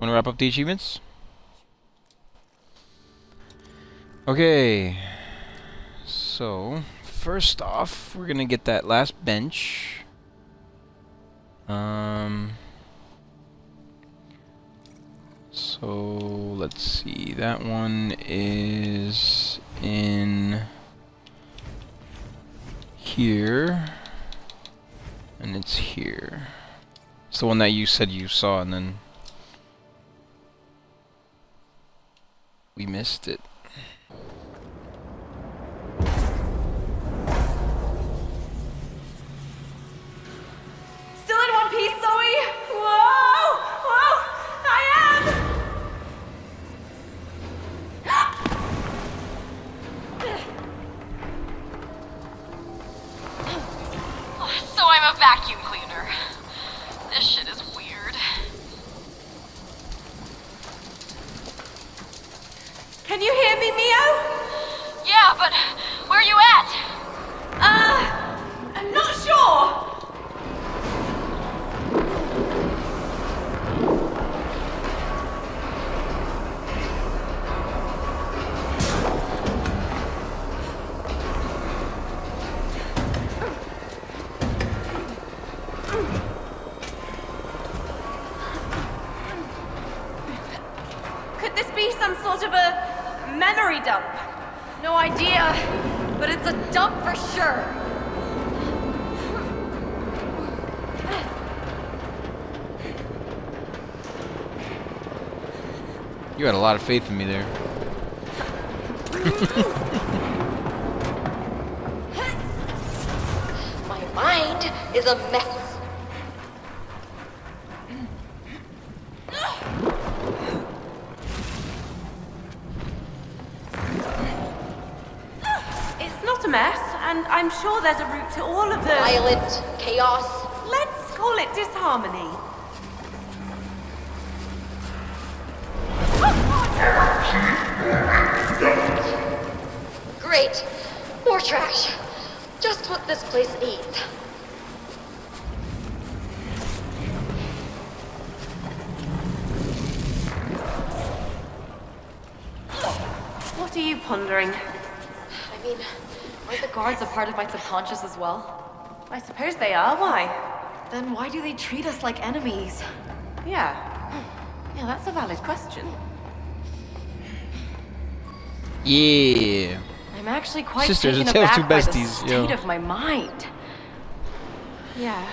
Want to wrap up the achievements? Okay. So, first off, we're gonna get that last bench. So, let's see. That one is in here. And it's here. It's the one that you said you saw and then we missed it. Still in one piece, Zoe? Whoa! Whoa! I am! So I'm a vacuum cleaner. This shit is weird. Can you hear me, Mio? Yeah, but where are you at? I'm not sure. Could this be some sort of a memory dump? No idea, but it's a dump for sure. You had a lot of faith in me there. My mind is a mess. It's not a mess, and I'm sure there's a route to all of the... Violent chaos. Let's call it disharmony. Great. More trash. Just what this place needs. What are you pondering? I mean, aren't the guards a part of my subconscious as well? I suppose they are. Why? Then why do they treat us like enemies? Yeah. Yeah, that's a valid question. Yeah. I'm actually quite Sisters, taken a tale of aback two by the besties, state yo. of my mind. Yeah.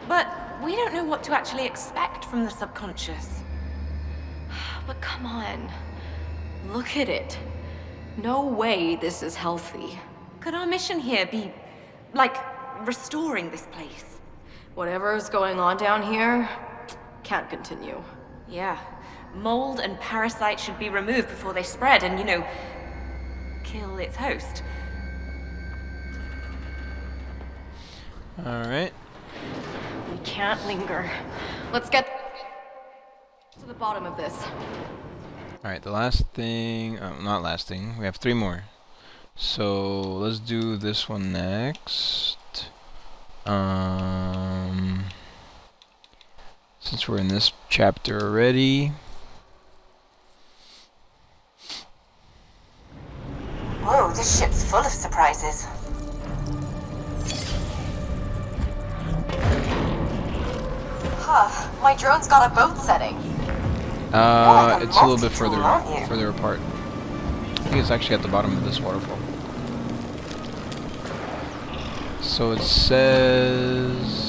But we don't know what to actually expect from the subconscious. But come on. Look at it. No way this is healthy. Could our mission here be, like, restoring this place? Whatever's going on down here can't continue. Yeah. Mold and parasites should be removed before they spread and, you know, kill its host. Alright. We can't linger. Let's get to the bottom of this. Alright, the last thing... not last thing. We have 3 more. So, let's do this one next. Since we're in this chapter already... Whoa, this ship's full of surprises. Huh, my drone's got a boat setting. It's a little bit further apart. I think it's actually at the bottom of this waterfall. So it says...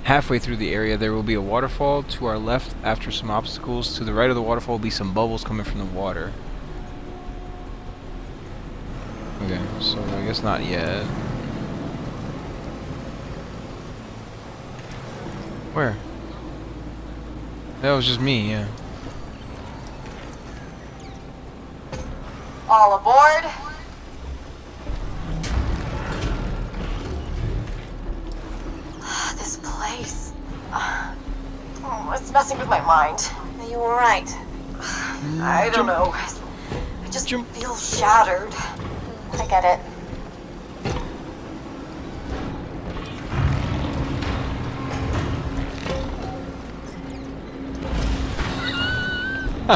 halfway through the area there will be a waterfall. To our left, after some obstacles, to the right of the waterfall will be some bubbles coming from the water. Okay, so I guess not yet. Where? That was just me, yeah. All aboard. This place. It's messing with my mind. You were right. I don't know. I just feel shattered. I get it. Yo,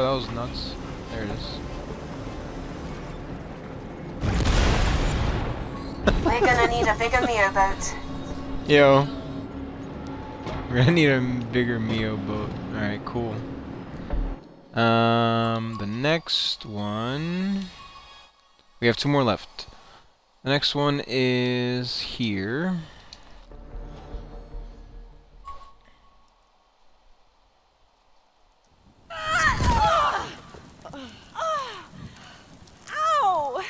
that was nuts. There it is. We're gonna need a bigger Mio boat. Yo. We're gonna need a bigger Mio boat. Alright, cool. The next one... We have 2 more left. The next one is here. Ow!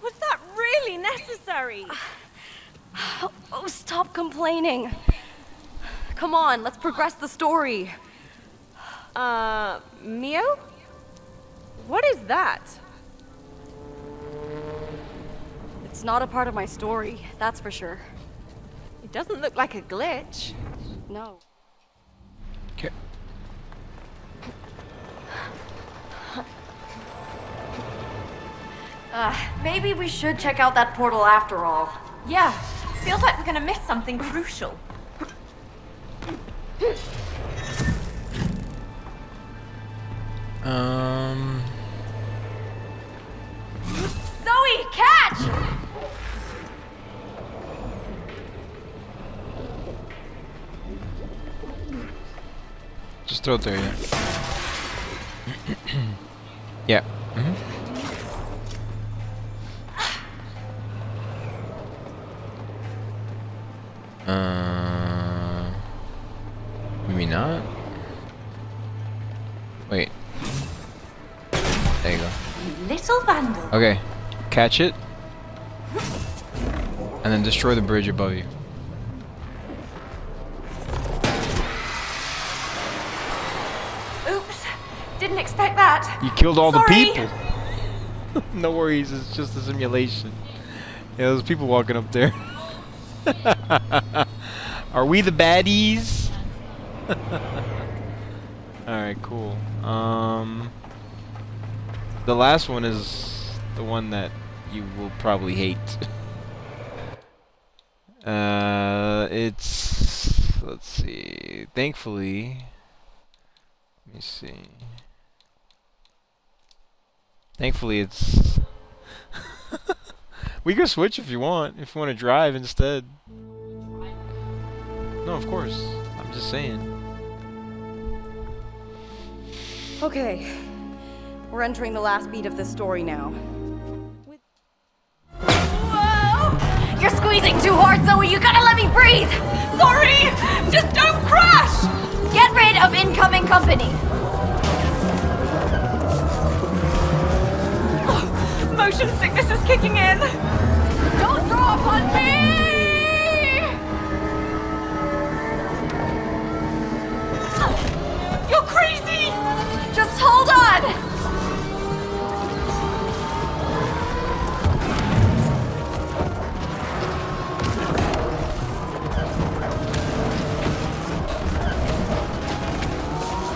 Was that really necessary? Oh, stop complaining. Come on, let's progress the story. Mio? What is that? It's not a part of my story, that's for sure. It doesn't look like a glitch. No. Okay. Maybe we should check out that portal after all. Yeah, feels like we're gonna miss something crucial. Zoe, catch! Just throw it there, yeah. Yeah. Maybe not. Wait. There you go. You little vandal. Okay. Catch it. And then destroy the bridge above you. Oops. Didn't expect that. You killed all Sorry. the people. No worries, it's just a simulation. Yeah, there's people walking up there. Are we the baddies? Alright, cool. The last one is the one that you will probably hate. It's... let's see. Thankfully... Let me see. Thankfully it's... We can switch if you want to drive instead. No, of course. I'm just saying. Okay. We're entering the last beat of this story now. Whoa! You're squeezing too hard, Zoe! You gotta let me breathe! Sorry! Just don't crash! Get rid of incoming company! Motion sickness is kicking in. Don't throw up on me! You're crazy! Just hold on!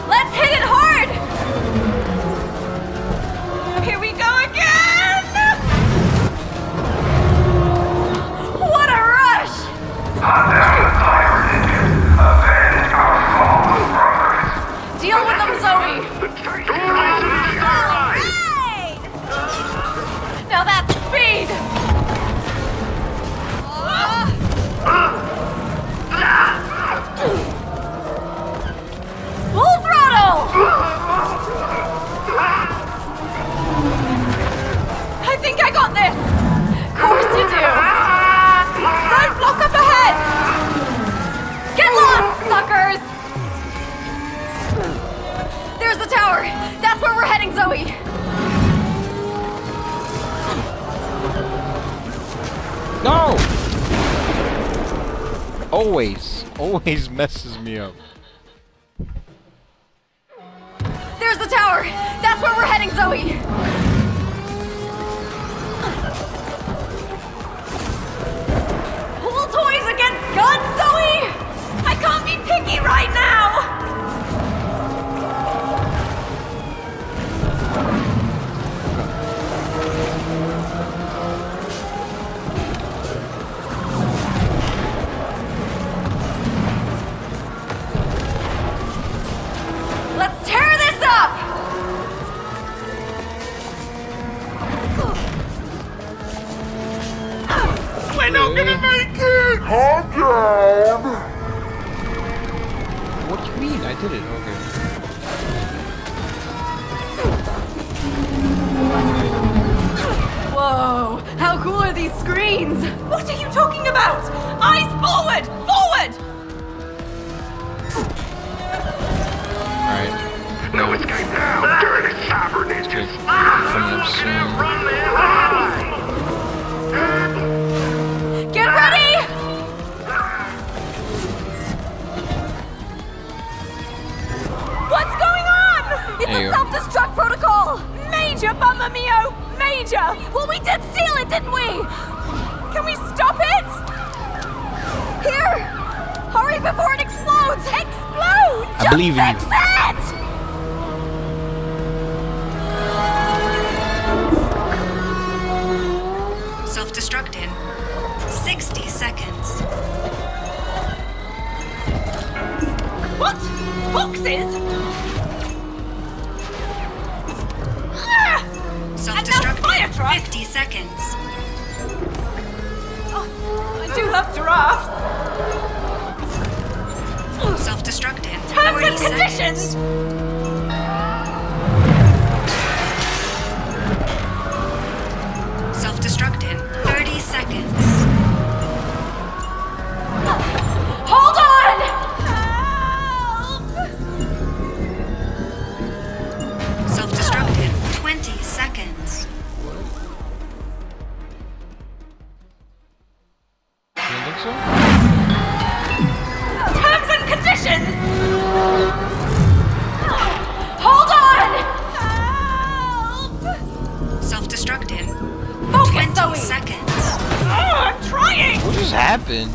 Let's hit it hard! Here we go again! What a rush! Deal with them, Zoe! Right! Now that's speed! Full throttle! I think I got this! Of course you do! Roadblock up ahead! Get lost, suckers! There's the tower! That's where we're heading, Zoe! No! Always messes me up. There's the tower! That's where we're heading, Zoe! Pool toys against guns, Zoe! I can't be picky right now! not gonna make it! Calm down! What do you mean? I did it. Okay. Whoa! How cool are these screens? What are you talking about? Eyes forward! Forward! Alright. No escape now! Dirty cyberninjas! Coming up soon. Get ready! What's going on? It's There you a go. self-destruct protocol! Major bummer, Mio! Major! Well, we did seal it, didn't we? Can we stop it? Here! Hurry before it explodes! Explodes! I believe in you. Fix it! Self-destruct in 60 seconds. What? Boxes? Ah! Self-destruct fire in truck. 50 seconds. Oh, I do love giraffes. Self-destruct in Terms 40 and conditions. seconds. Self-destruct in 30 seconds. Hold on! Self-destruct in 20 seconds. You don't think so? Terms and conditions. Hold on! Self-destruct in Focus, 20 Zoe! seconds. Oh, I'm trying. What just happened?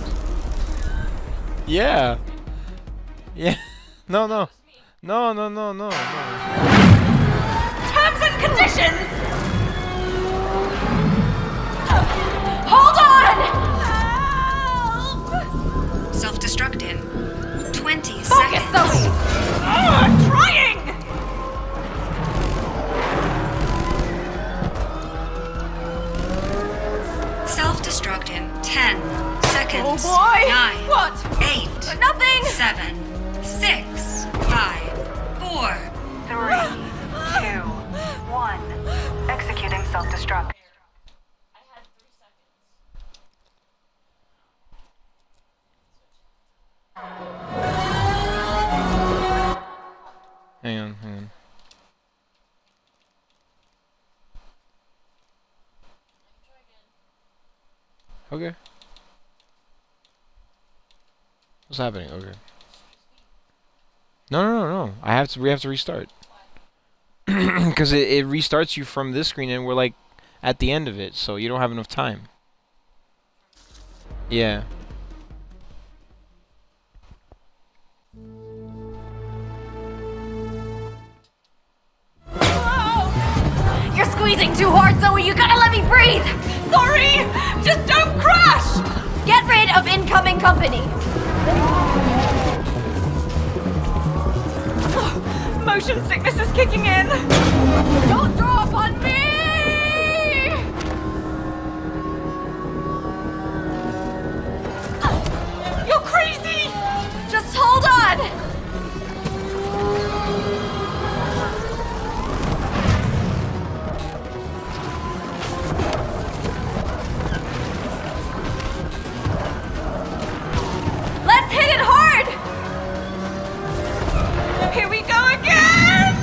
Yeah. Yeah. No, no. No, no, no, no, no. Terms and conditions. Hold on! Self-destruct in 20 Focus, seconds. Zoe! Oh, I'm trying. Self-destruct in 10 seconds. Oh boy. 9. What? 8. Nothing! 7. 6. 5. 4. 3, 2, 1. Executing self-destruct. Hang on, hang on. Okay. What's happening? Okay. No, no, no, no. We have to restart. Because it restarts you from this screen and we're like at the end of it, so you don't have enough time. Yeah. You're squeezing too hard, Zoe! You gotta let me breathe! Sorry. Just don't crash. Get rid of incoming company! Motion sickness is kicking in. Don't drop on me! You're crazy. Just hold on! Let's hit it hard! Here we go again.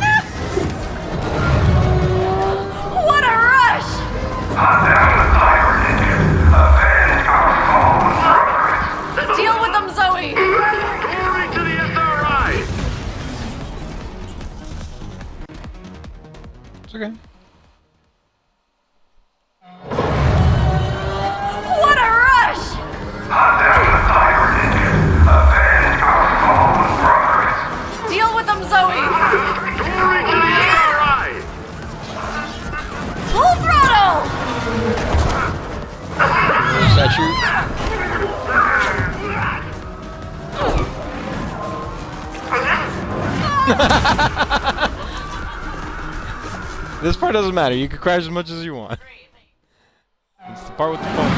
What a rush! Deal with them, Zoe! Glory to the SRI! It's okay. What a rush! Deal with them, Zoe! Glory to the SRI! Full throttle! Is that you? This part doesn't matter. You can crash as much as you want. It's the part with the phone.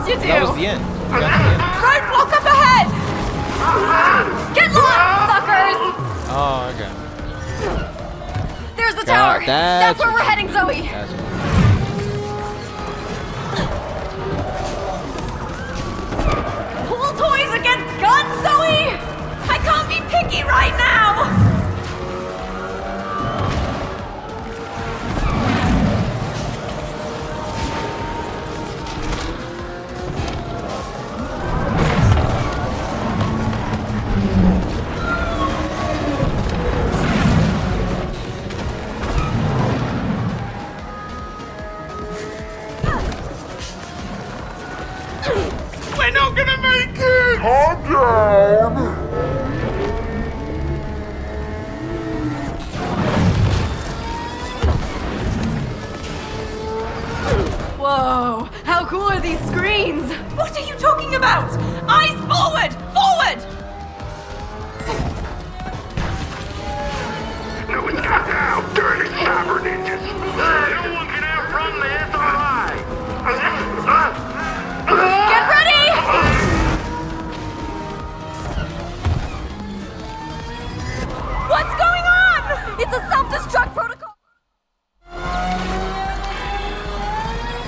you do. That was the end. We got to the end. Roadblock up ahead. Get lost, suckers. Oh, okay. There's the tower. That's where we're heading, Zoe. That's it. Pool toys against guns, Zoe. I can't be picky right now. We're not gonna make it! Calm down! Whoa, how cool are these screens? What are you talking about? Eyes forward! Forward! No escape now, dirty cyber ninjas! No one can outrun the SRI! Get ready! What's going on? It's a self-destruct protocol.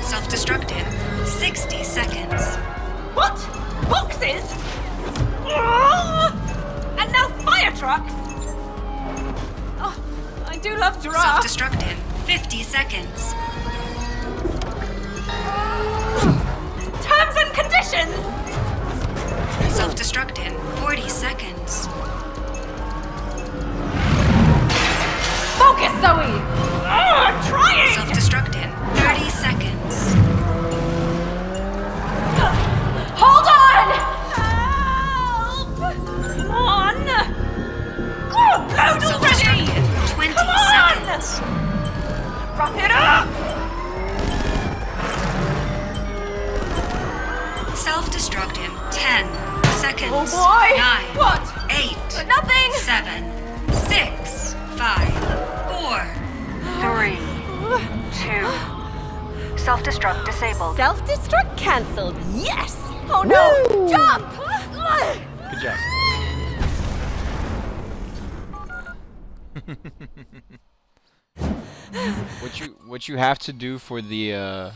Self-destruct in 60 seconds. What? Boxes? And now fire trucks? Oh, I do love giraffes. Self-destruct in 50 seconds. Terms and conditions! Self-destruct in 40 seconds. Focus, Zoe! I'm trying! Self-destruct in 30 seconds. Hold on! Help! Come on! Load Self-destruct already! in 20 Come on! seconds. Wrap it up! Self-destruct in 10 seconds. Oh boy! 9. What? 8. Nothing! 7. 6. 5. 4. 3, 2. Self-destruct disabled. Self-destruct cancelled. Yes. Oh no! Jump! Good job. What you have to do for the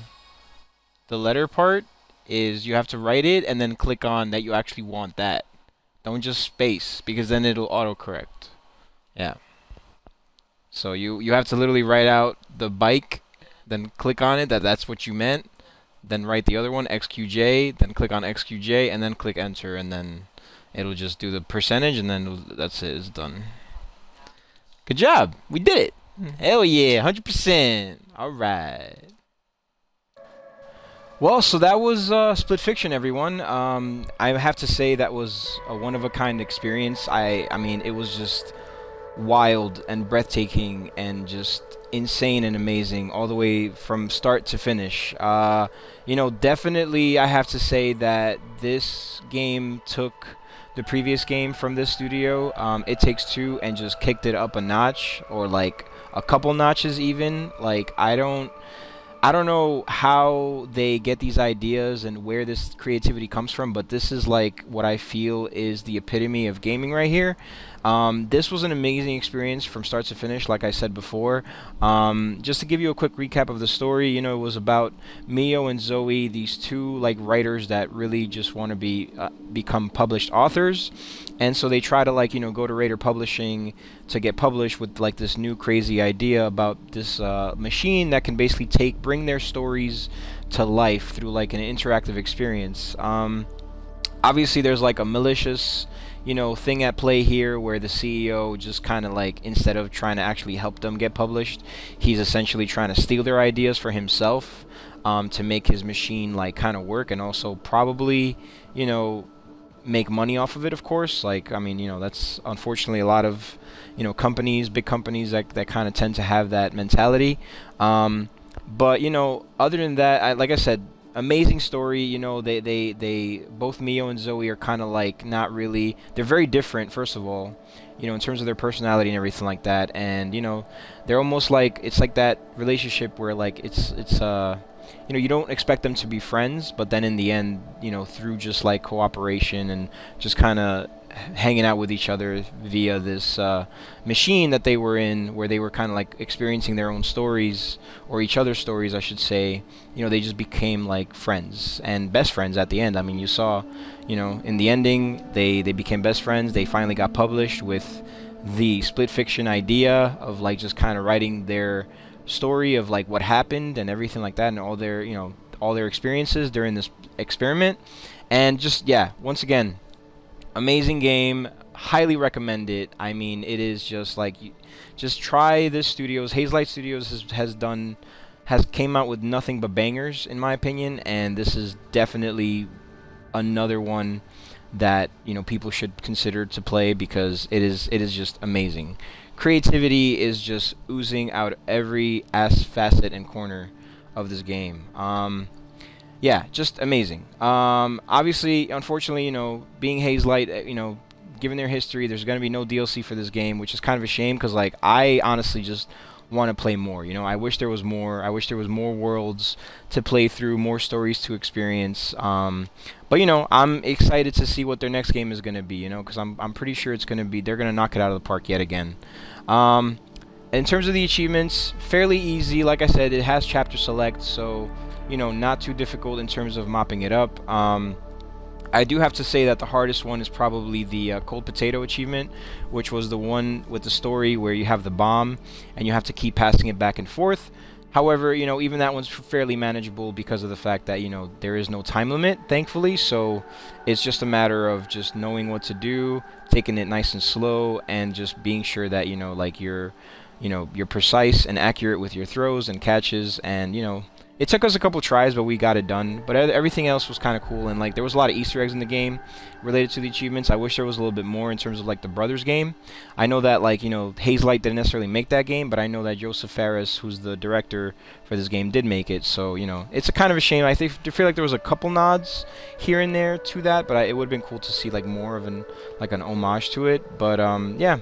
letter part is you have to write it and then click on that you actually want that. Don't just space, because then it'll autocorrect. Yeah. So you have to literally write out the bike, then click on it, that's what you meant, then write the other one, XQJ, then click on XQJ, and then click enter, and then it'll just do the percentage, and then that's it, it's done. Good job! We did it! Hell yeah, 100%! Alright. Well, so that was Split Fiction, everyone. I have to say that was a one-of-a-kind experience. I mean, it was just wild and breathtaking and just insane and amazing all the way from start to finish. You know, definitely I have to say that this game took the previous game from this studio, It Takes Two, and just kicked it up a notch, or like a couple notches even. Like, I don't know how they get these ideas and where this creativity comes from, but this is like what I feel is the epitome of gaming right here. This was an amazing experience from start to finish, like I said before. Just to give you a quick recap of the story, you know, it was about Mio and Zoe, these two like writers that really just want to become published authors, and so they try to, like, you know, go to Rader Publishing to get published with like this new crazy idea about this machine that can basically bring their stories to life through like an interactive experience. Obviously there's like a malicious, you know, thing at play here, where the CEO just kind of like, instead of trying to actually help them get published, he's essentially trying to steal their ideas for himself, to make his machine like kind of work, and also probably, you know, make money off of it, of course. Like, I mean, you know, that's unfortunately a lot of, you know, companies, big companies that kind of tend to have that mentality. But, you know, other than that, like I said, amazing story. You know, they both Mio and Zoe are kind of like not really. They're very different, first of all, you know, in terms of their personality and everything like that. And you know, they're almost like it's like that relationship where like it's you know, you don't expect them to be friends, but then in the end, you know, through just like cooperation and just kind of hanging out with each other via this machine that they were in, where they were kind of like experiencing their own stories, or each other's stories I should say, you know, they just became like friends and best friends at the end. I mean, you saw, you know, in the ending they became best friends. They finally got published with the split fiction idea of like just kind of writing their story of like what happened and everything like that, and all their, you know, all their experiences during this experiment. And just, yeah, once again, amazing game, highly recommend it. I mean, it is just like, just try this studios. Hazelight Studios has came out with nothing but bangers in my opinion, and this is definitely another one that, you know, people should consider to play, because it is just amazing. Creativity is just oozing out every facet and corner of this game. Yeah, just amazing. Obviously, unfortunately, you know, being Hazelight, you know, given their history, there's going to be no DLC for this game, which is kind of a shame, because like I honestly just want to play more. You know, I wish there was more. I wish there was more worlds to play through, more stories to experience. But you know, I'm excited to see what their next game is going to be. You know, because I'm pretty sure it's going to be, they're going to knock it out of the park yet again. In terms of the achievements, fairly easy. Like I said, it has chapter select, so you know, not too difficult in terms of mopping it up. I do have to say that the hardest one is probably the cold potato achievement, which was the one with the story where you have the bomb and you have to keep passing it back and forth. However, you know, even that one's fairly manageable because of the fact that, you know, there is no time limit, thankfully. So it's just a matter of just knowing what to do, taking it nice and slow, and just being sure that, you know, like you're precise and accurate with your throws and catches. And, you know, it took us a couple tries, but we got it done. But everything else was kind of cool, and like there was a lot of Easter eggs in the game related to the achievements. I wish there was a little bit more in terms of like the Brothers game. I know that, like, you know, Hazelight didn't necessarily make that game, but I know that Joseph Fares, who's the director for this game, did make it. So, you know, it's a kind of a shame. I feel like there was a couple nods here and there to that, but it would have been cool to see like more of an homage to it. But yeah.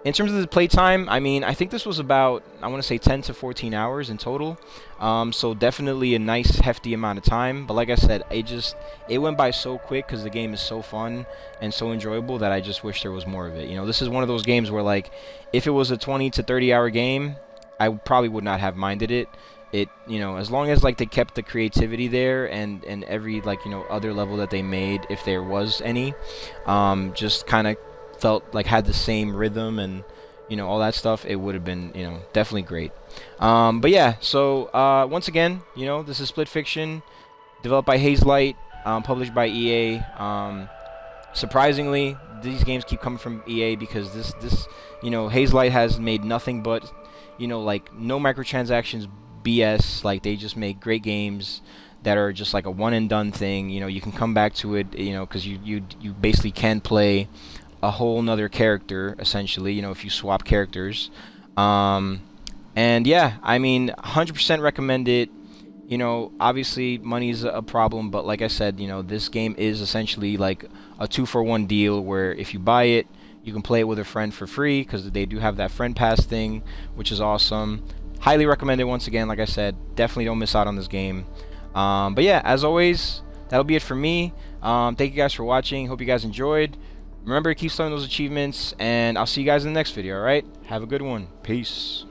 In terms of the playtime, I mean, I think this was about, I want to say 10 to 14 hours in total. So definitely a nice, hefty amount of time. But like I said, it went by so quick because the game is so fun and so enjoyable that I just wish there was more of it. You know, this is one of those games where, like, if it was a 20 to 30 hour game, I probably would not have minded it. You know, as long as like they kept the creativity there and every, like, you know, other level that they made, if there was any, just kind of felt like had the same rhythm and, you know, all that stuff, it would have been, you know, definitely great. But yeah, so once again, you know, this is Split Fiction, developed by Hazelight, published by EA. Surprisingly, these games keep coming from EA because this you know, Hazelight has made nothing but, you know, like no microtransactions BS. Like they just make great games that are just like a one and done thing. You know, you can come back to it, you know, because you basically can play a whole nother character essentially, you know, if you swap characters. And yeah, I mean, 100% recommend it. You know, obviously money's a problem, but like I said, you know, this game is essentially like a 2-for-1 deal where if you buy it, you can play it with a friend for free because they do have that friend pass thing, which is awesome. Highly recommend it. Once again, like I said, definitely don't miss out on this game. But yeah, as always, that'll be it for me. Thank you guys for watching. Hope you guys enjoyed. Remember to keep starting those achievements, and I'll see you guys in the next video, alright? Have a good one. Peace.